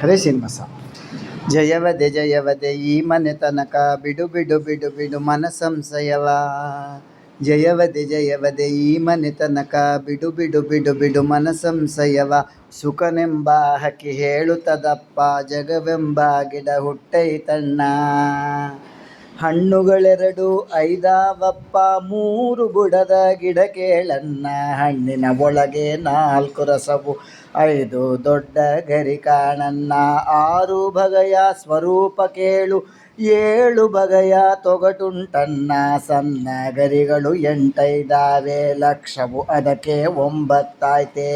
ಹರೇ ಶ್ರೀನಿವಾಸ. ಜಯವದೆ ಜಯವದೆ ಈ ಮನೆ ತನಕ, ಬಿಡು ಬಿಡು ಬಿಡು ಬಿಡು ಮನ ಸಂಶಯವ. ಜಯವದೆ ಜಯವದೆ ಈ ಮನೆ ತನಕ, ಬಿಡು ಬಿಡು ಬಿಡು ಬಿಡು ಮನ ಸಂಶಯವ. ಸುಖನೆಂಬ ಹಕ್ಕಿ ಹೇಳುತ್ತದಪ್ಪ, ಜಗವೆಂಬ ಗಿಡ ಹುಟ್ಟೈತಣ್ಣ. ಹಣ್ಣುಗಳೆರಡು ಐದಾವಪ್ಪ, ಮೂರು ಬುಡದ ಗಿಡ ಕೇಳಣ್ಣ. ಹಣ್ಣಿನ ಒಳಗೆ 4 ರಸವು, 5 ದೊಡ್ಡ ಗರಿ ಕಾಣಣ್ಣ. 6 ಬಗೆಯ ಸ್ವರೂಪ ಕೇಳು, 7 ಬಗೆಯ ತೊಗಟುಂಟಣ್ಣ. ಸಣ್ಣ ಗರಿಗಳು 8 ಲಕ್ಷವು ಅದಕ್ಕೆ 9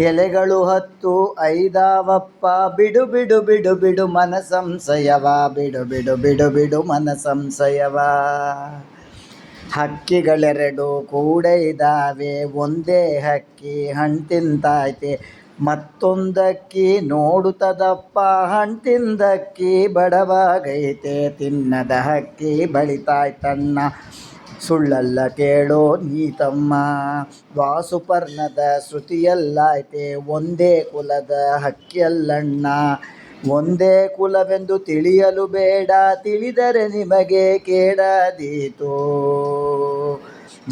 ಎಲೆಗಳು 10 ಐದಾವಪ್ಪ, ಬಿಡು ಬಿಡು ಬಿಡು ಬಿಡು ಮನ ಸಂಶಯವ. ಬಿಡು ಬಿಡು ಬಿಡು ಬಿಡು ಮನ ಸಂಶಯವ. ಹಕ್ಕಿಗಳೆರಡು ಕೂಡ ಇದ್ದಾವೆ, ಒಂದೇ ಹಕ್ಕಿ ಹಣ್ಣು ತಿಂತೈತೆ. ಮತ್ತೊಂದಕ್ಕಿ ನೋಡುತ್ತದಪ್ಪ, ಹಣ್ಣು ತಿಂದಕ್ಕಿ ಬಡವಾಗೈತೆ. ತಿನ್ನದ ಹಕ್ಕಿ ಬಳಿತಾಯ್ತಣ್ಣ, ಸುಳ್ಳಲ್ಲ ಕೇಳೋ ನೀ ತಮ್ಮ. ವಾಸುಪರ್ಣದ ಶ್ರುತಿಯಲ್ಲೈತೆ, ಒಂದೇ ಕುಲದ ಹಕ್ಕಿಯಲ್ಲಣ್ಣ. ಒಂದೇ ಕುಲವೆಂದು ತಿಳಿಯಲು ಬೇಡ, ತಿಳಿದರೆ ನಿಮಗೆ ಕೇಡಾದೀತು.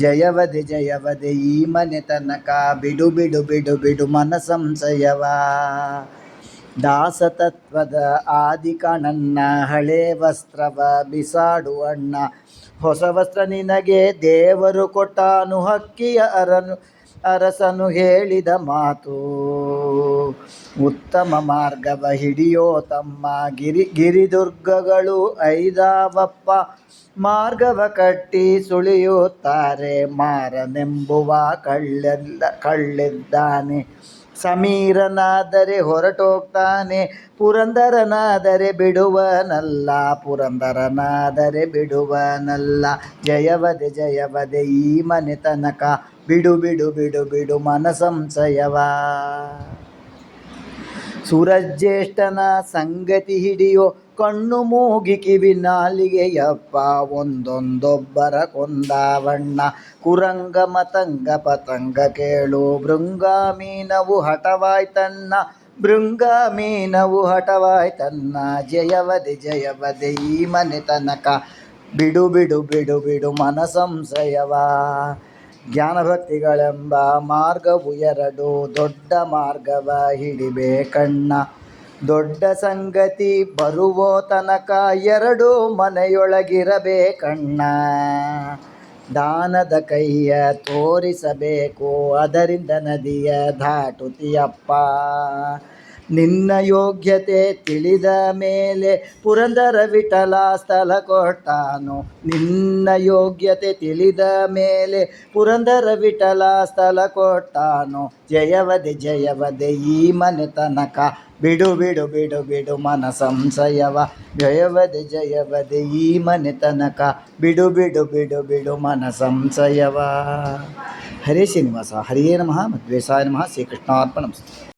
ಜಯವದೆ ಜಯವದೆ ಈ ಮನೆ ತನಕ, ಬಿಡು ಬಿಡು ಬಿಡು ಬಿಡು ಮನ ಸಂಶಯವ. ದಾಸತತ್ವದ ಆದಿ ಕಣಣ್ಣ, ಹಳೆ ವಸ್ತ್ರವ ಬಿಸಾಡು ಅಣ್ಣ. ಹೊಸ ವಸ್ತ್ರ ನಿನಗೆ ದೇವರು ಕೊಟ್ಟಾನು, ಹಕ್ಕಿಯ ಅರಸನು ಹೇಳಿದ ಮಾತು. ಉತ್ತಮ ಮಾರ್ಗವ ಹಿಡಿಯೋ ತಮ್ಮ, ಗಿರಿದುರ್ಗಗಳು 5ವಪ್ಪ. ಮಾರ್ಗವ ಕಟ್ಟಿ ಸುಳಿಯುತ್ತಾರೆ, ಮಾರನೆಂಬುವ ಕಳ್ಳಿದ್ದಾನೆ. ಸಮೀರನಾದರೆ ಹೊರಟೋಗ್ತಾನೆ, ಪುರಂದರನಾದರೆ ಬಿಡುವನಲ್ಲ. ಪುರಂದರನಾದರೆ ಬಿಡುವನಲ್ಲ. ಜಯವದೆ ಜಯವದೆ ಈ ಮನೆ ತನಕ, ಬಿಡು ಬಿಡು ಬಿಡು ಬಿಡು ಮನ ಸಂಶಯವ. ಸೂರಜ್ಯೇಷ್ಠನ ಸಂಗತಿ ಹಿಡಿಯೋ, ಕಣ್ಣು ಮೂಗಿ ಕಿವಿ ನಾಲಿಗೆಯಪ್ಪ. ಒಂದೊಂದೊಬ್ಬರ ಕೊಂದಾವಣ್ಣ, ಕುರಂಗ ಮತಂಗ ಪತಂಗ ಕೇಳು. ಭೃಂಗ ಮೀನವು ಹಠವಾಯ್ತಣ್ಣ, ಭೃಂಗ ಮೀನವು ಹಠವಾಯ್ತಣ್ಣ. ಜಯವದೆ ಜಯವದೆ ಈ ಮನೆ ತನಕ, ಬಿಡು ಬಿಡು ಬಿಡು ಬಿಡು ಮನ ಸಂಶಯವ. ಜ್ಞಾನಭಕ್ತಿಗಳೆಂಬ ಮಾರ್ಗವು 2, ದೊಡ್ಡ ಮಾರ್ಗವ ಹಿಡಿಬೇಕಣ್ಣ. ದೊಡ್ಡ ಸಂಗತಿ ಬರುವೋ ತನಕ, 2 ಮನೆಯೊಳಗಿರಬೇಕಣ್ಣ. ದಾನದ ಕೈಯ ತೋರಿಸಬೇಕು, ಅದರಿಂದ ನದಿಯ ದಾಟುತ್ತೀಯಪ್ಪ. ನಿನ್ನ ಯೋಗ್ಯತೆ ತಿಳಿದ ಮೇಲೆ ಪುರಂದರ ವಿಠಲ ಸ್ಥಳ ಕೊಟ್ಟಾನು. ನಿನ್ನ ಯೋಗ್ಯತೆ ತಿಳಿದ ಮೇಲೆ ಪುರಂದರ ವಿಠಲ ಸ್ಥಳ ಕೊಟ್ಟಾನು. ಜಯವದೆ ಜಯವದೆ ಈ ಮನೆ ತನಕ, ಬಿಡು ಬಿಡು ಬಿಡು ಬಿಡು ಮನ ಸಂಶಯವ. ಜಯವದೆ ಜಯವದೆ ಈ ಮನೆ ತನಕ, ಬಿಡು ಬಿಡು ಬಿಡು ಬಿಡು ಮನ ಸಂಶಯವ. ಹರೇ ಶ್ರೀನಿವಾಸ. ಹರಿಯೇ ನಮಃ. ಮಧ್ವೇಶಾಯ ನಮಃ. ಶ್ರೀಕೃಷ್ಣಾರ್ಪಣಮಸ್ತು.